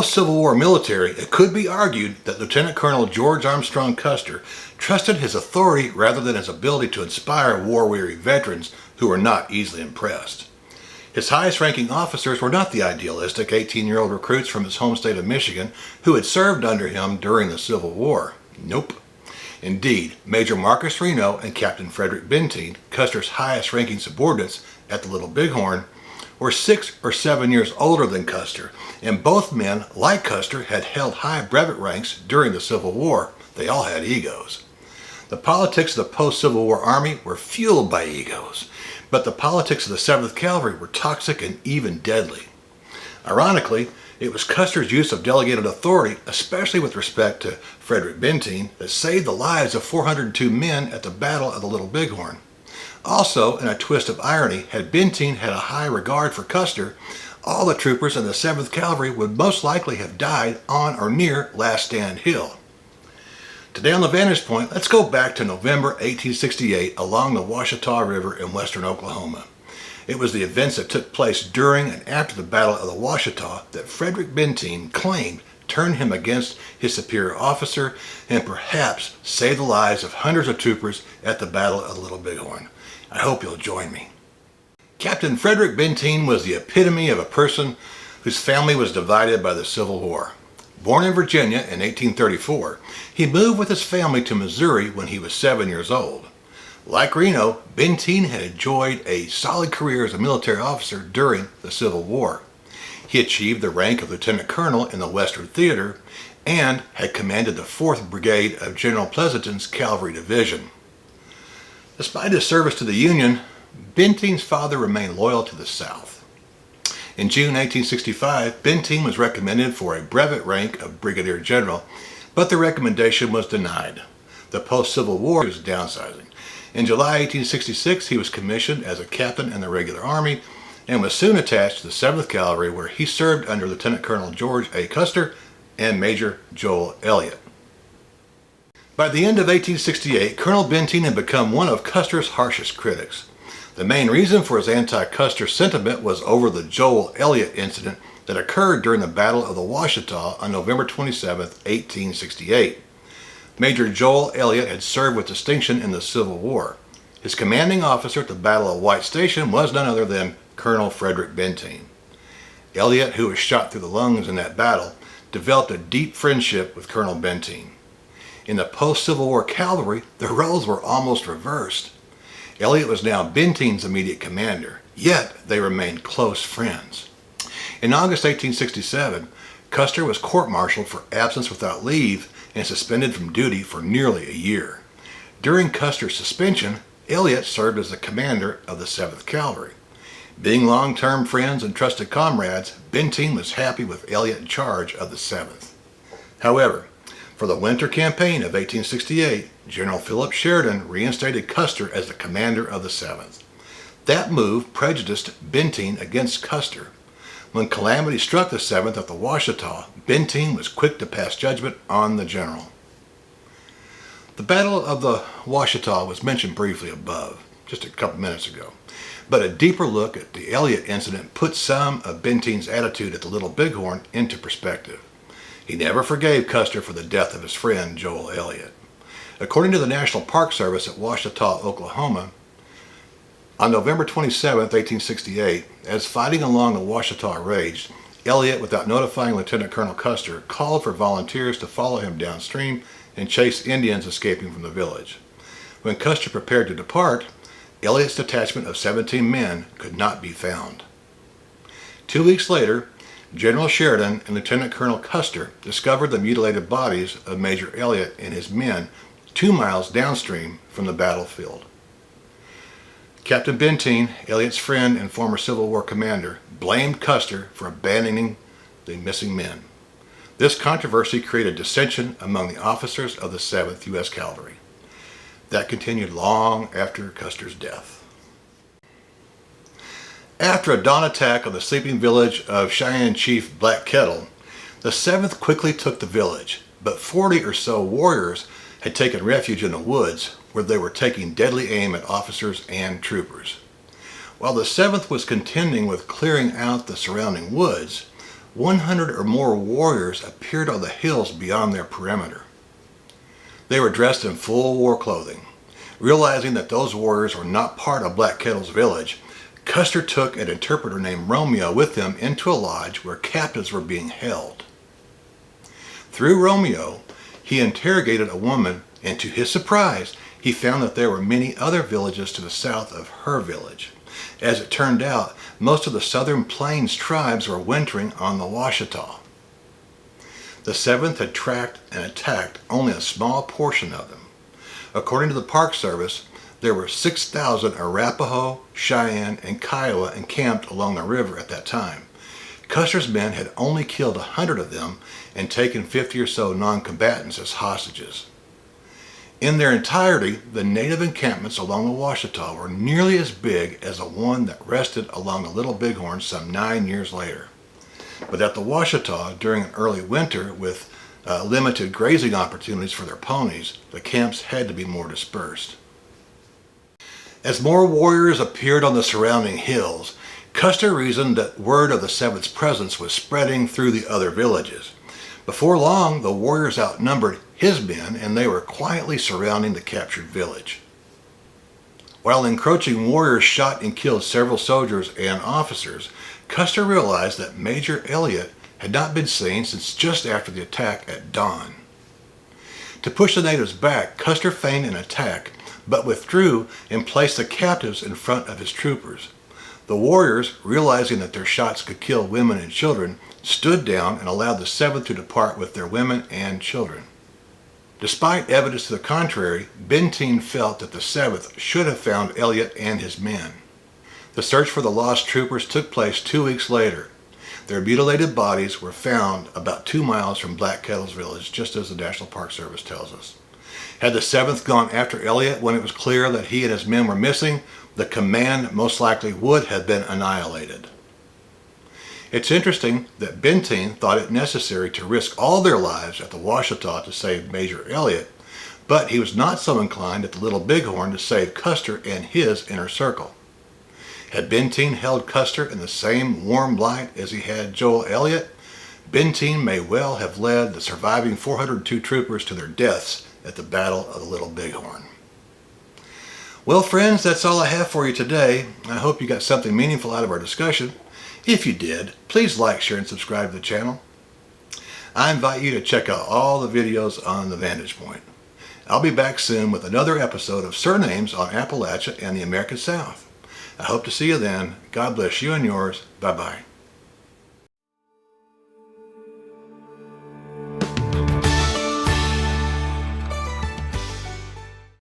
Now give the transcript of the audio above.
post-Civil War military, it could be argued that Lieutenant Colonel George Armstrong Custer trusted his authority rather than his ability to inspire war-weary veterans who were not easily impressed. His highest-ranking officers were not the idealistic 18-year-old recruits from his home state of Michigan who had served under him during the Civil War. Nope. Indeed, Major Marcus Reno and Captain Frederick Benteen, Custer's highest-ranking subordinates at the Little Bighorn, were 6 or 7 years older than Custer, and both men, like Custer, had held high brevet ranks during the Civil War. They all had egos. The politics of the post-Civil War Army were fueled by egos, but the politics of the 7th Cavalry were toxic and even deadly. Ironically, it was Custer's use of delegated authority, especially with respect to Frederick Benteen, that saved the lives of 402 men at the Battle of the Little Bighorn. Also, in a twist of irony, had Benteen had a high regard for Custer, all the troopers in the 7th Cavalry would most likely have died on or near Last Stand Hill. Today on the Vantage Point, let's go back to November 1868 along the Washita River in western Oklahoma. It was the events that took place during and after the Battle of the Washita that Frederick Benteen claimed turned him against his superior officer and perhaps saved the lives of hundreds of troopers at the Battle of the Little Bighorn. I hope you'll join me. Captain Frederick Benteen was the epitome of a person whose family was divided by the Civil War. Born in Virginia in 1834, he moved with his family to Missouri when he was 7 years old. Like Reno, Benteen had enjoyed a solid career as a military officer during the Civil War. He achieved the rank of lieutenant colonel in the Western Theater and had commanded the 4th Brigade of General Pleasanton's Cavalry Division. Despite his service to the Union, Benteen's father remained loyal to the South. In June 1865, Benteen was recommended for a brevet rank of Brigadier General, but the recommendation was denied. The post-Civil War was downsizing. In July 1866, he was commissioned as a captain in the regular army and was soon attached to the 7th Cavalry, where he served under Lieutenant Colonel George A. Custer and Major Joel Elliot. By the end of 1868, Colonel Benteen had become one of Custer's harshest critics. The main reason for his anti-Custer sentiment was over the Joel Elliot incident that occurred during the Battle of the Washita on November 27, 1868. Major Joel Elliot had served with distinction in the Civil War. His commanding officer at the Battle of White Station was none other than Colonel Frederick Benteen. Elliot, who was shot through the lungs in that battle, developed a deep friendship with Colonel Benteen. In the post-Civil War cavalry, the roles were almost reversed. Elliot was now Benteen's immediate commander, yet they remained close friends. In August 1867, Custer was court-martialed for absence without leave and suspended from duty for nearly a year. During Custer's suspension, Elliot served as the commander of the 7th Cavalry. Being long-term friends and trusted comrades, Benteen was happy with Elliot in charge of the 7th. However, for the winter campaign of 1868, General Philip Sheridan reinstated Custer as the commander of the 7th. That move prejudiced Benteen against Custer. When calamity struck the 7th at the Washita, Benteen was quick to pass judgment on the general. The Battle of the Washita was mentioned briefly above, just a couple minutes ago, but a deeper look at the Elliot incident put some of Benteen's attitude at the Little Bighorn into perspective. He never forgave Custer for the death of his friend Joel Elliot. According to the National Park Service at Washita, Oklahoma, on November 27, 1868, as fighting along the Washita raged, Elliot, without notifying Lieutenant Colonel Custer, called for volunteers to follow him downstream and chase Indians escaping from the village. When Custer prepared to depart, Elliot's detachment of 17 men could not be found. 2 weeks later, General Sheridan and Lieutenant Colonel Custer discovered the mutilated bodies of Major Elliot and his men 2 miles downstream from the battlefield. Captain Benteen, Elliot's friend and former Civil War commander, blamed Custer for abandoning the missing men. This controversy created dissension among the officers of the 7th U.S. Cavalry. That continued long after Custer's death. After a dawn attack on the sleeping village of Cheyenne Chief Black Kettle, the 7th quickly took the village, but 40 or so warriors had taken refuge in the woods where they were taking deadly aim at officers and troopers. While the 7th was contending with clearing out the surrounding woods, 100 or more warriors appeared on the hills beyond their perimeter. They were dressed in full war clothing. Realizing that those warriors were not part of Black Kettle's village, Custer took an interpreter named Romeo with him into a lodge where captives were being held. Through Romeo, he interrogated a woman, and to his surprise, he found that there were many other villages to the south of her village. As it turned out, most of the Southern Plains tribes were wintering on the Washita. The 7th had tracked and attacked only a small portion of them. According to the Park Service, there were 6,000 Arapaho, Cheyenne, and Kiowa encamped along the river at that time. Custer's men had only killed 100 of them and taken 50 or so non-combatants as hostages. In their entirety, the native encampments along the Washita were nearly as big as the one that rested along the Little Bighorn some 9 years later. But at the Washita, during an early winter with limited grazing opportunities for their ponies, the camps had to be more dispersed. As more warriors appeared on the surrounding hills, Custer reasoned that word of the 7th's presence was spreading through the other villages. Before long, the warriors outnumbered his men, and they were quietly surrounding the captured village. While encroaching warriors shot and killed several soldiers and officers, Custer realized that Major Elliot had not been seen since just after the attack at dawn. To push the natives back, Custer feigned an attack, but withdrew and placed the captives in front of his troopers. The warriors, realizing that their shots could kill women and children, stood down and allowed the 7th to depart with their women and children. Despite evidence to the contrary, Benteen felt that the 7th should have found Elliot and his men. The search for the lost troopers took place 2 weeks later. Their mutilated bodies were found about 2 miles from Black Kettle's village, just as the National Park Service tells us. Had the 7th gone after Elliot when it was clear that he and his men were missing, the command most likely would have been annihilated. It's interesting that Benteen thought it necessary to risk all their lives at the Washita to save Major Elliot, but he was not so inclined at the Little Bighorn to save Custer and his inner circle. Had Benteen held Custer in the same warm light as he had Joel Elliot, Benteen may well have led the surviving 402 troopers to their deaths at the Battle of the Little Bighorn. Well, friends, that's all I have for you today. I hope you got something meaningful out of our discussion. If you did, please like, share, and subscribe to the channel. I invite you to check out all the videos on the Vantage Point. I'll be back soon with another episode of Surnames on Appalachia and the American South. I hope to see you then. God bless you and yours. Bye-bye.